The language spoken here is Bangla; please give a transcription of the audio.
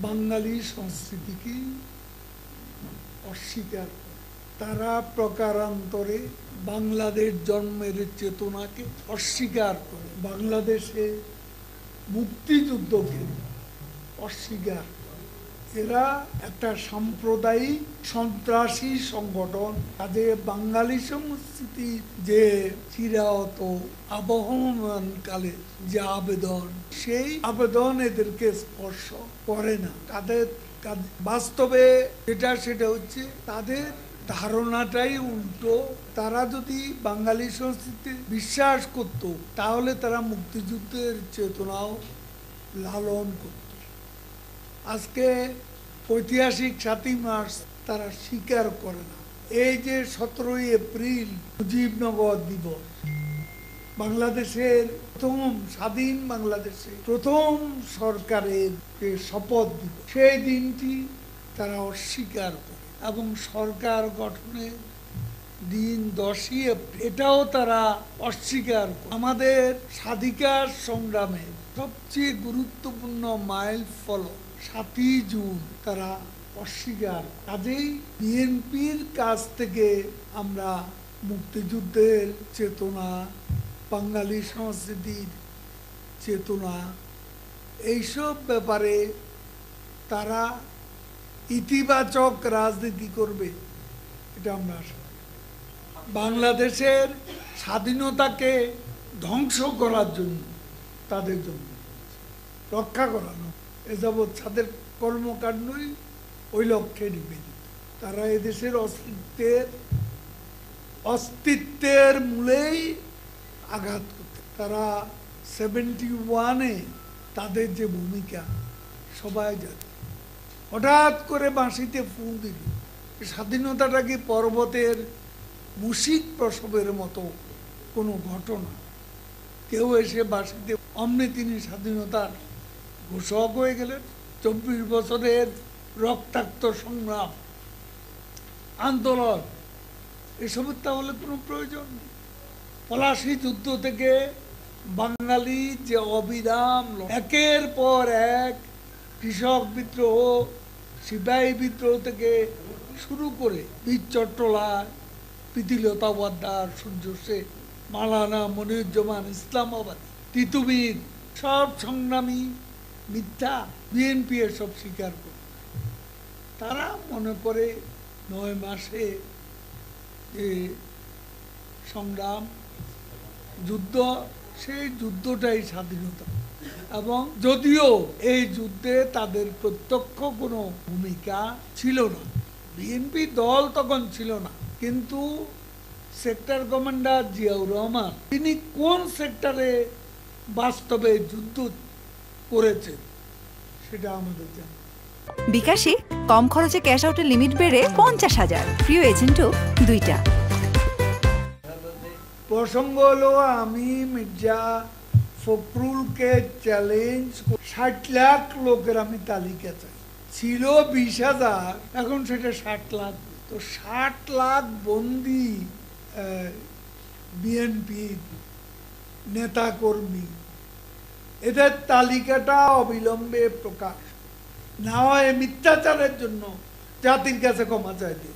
বাঙালি সংস্কৃতিকে অস্বীকার করে। তারা প্রকারান্তরে বাংলাদেশ জন্মের চেতনাকে অস্বীকার করে, বাংলাদেশে মুক্তিযুদ্ধকে অস্বীকার করে। এরা একটা সাম্প্রদায়িক সন্ত্রাসী সংগঠন। তাদের বাঙালি সংস্কৃতি যে চিরায়ত আবহমানকালে যে আবেদন, সেই আবেদন এদেরকে স্পর্শ করে না। তাদের বাস্তবে সেটা হচ্ছে তাদের ধারণাটাই উল্টো। তারা যদি বাঙালি সংস্কৃতি বিশ্বাস করত, তাহলে তারা মুক্তিযুদ্ধের চেতনাও লালন করত। আজকে ঐতিহাসিক 7ই মার্চ তারা স্বীকার করে না। এই যে 17ই এপ্রিল মুজিবনগর দিবস, বাংলাদেশের প্রথম স্বাধীন বাংলাদেশে প্রথম সরকারের যে শপথ দিবস, সেই দিনটি তারা অস্বীকার করে এবং সরকার গঠনের দিন 10ই এপ্রিল এটাও তারা অস্বীকার করে। আমাদের স্বাধিকার সংগ্রামে সবচেয়ে গুরুত্বপূর্ণ মাইল ফলক 7ই জুন তারা অস্বীকার। কাজেই বিএনপির কাছ থেকে আমরা মুক্তিযুদ্ধের চেতনা, বাঙালি সংস্কৃতির চেতনা, এইসব ব্যাপারে তারা ইতিবাচক রাজনীতি করবে, এটা আমরা আশা করি। বাংলাদেশের স্বাধীনতাকে ধ্বংস করার জন্য, তাদের জন্য রক্ষা করানো, এ যাবৎ তাদের কর্মকাণ্ডই ওই লক্ষ্যে নিবেদিত। তারা এদেশের অস্তিত্বের মূলেই আঘাত করতে। তারা 71-এ তাদের যে ভূমিকা সবাই জানে। হঠাৎ করে বাঁশিতে ফু দিল। স্বাধীনতাটা কি পর্বতের মুশিক প্রসবের মতো কোনো ঘটনা? কেউ এসে বাঁশিতে অমনি তিনি স্বাধীনতার ঘোষক হয়ে গেলেন। 24 বছরের রক্তাক্ত সংগ্রাম, আন্দোলন, এসবের তাহলে কোনো প্রয়োজন নেই। পলাশী যুদ্ধ থেকে বাঙালি যে অবিরাম একের পর এক কৃষক বিদ্রোহ, সিপাহী বিদ্রোহ থেকে শুরু করে বীর চট্টলা, প্রীতিলতা ওয়াদ্দার, সূর্য সেন, মাওলানা মনিরুজ্জামান ইসলামাবাদী, তিতুমির, সব সংগ্রামী মিথ্যা। বিএনপি এসব স্বীকার করে। তারা মনে করে 9 মাসে যে সংগ্রাম, যুদ্ধ, সেই যুদ্ধটাই স্বাধীনতা। এবং যদিও এই যুদ্ধে তাদের প্রত্যক্ষ কোনো ভূমিকা ছিল না, বিএনপি দল তখন ছিল না, কিন্তু সেক্টর কমান্ডার জিয়াউর রহমান তিনি কোন সেক্টরে বাস্তবে যুদ্ধ করেছেন সেটা আমাদের জানা। বিকাশে কম খরচে ক্যাশ আউটের লিমিট বেড়ে 50,000, প্রিয় এজেন্টও 2টা। প্রসঙ্গ হলো আমি মির্জা ফখরুলকে চ্যালেঞ্জ, 60 লাখ লোকের আমি তালিকা চাই। ছিল 20,000, এখন সেটা 60 লাখ। তো 60 লাখ বন্দি বিএনপি নেতা কর্মী, এদের তালিকাটা অবিলম্বে প্রকাশ না হয় মিথ্যাচারের জন্য জাতির কাছে ক্ষমা চাইবে।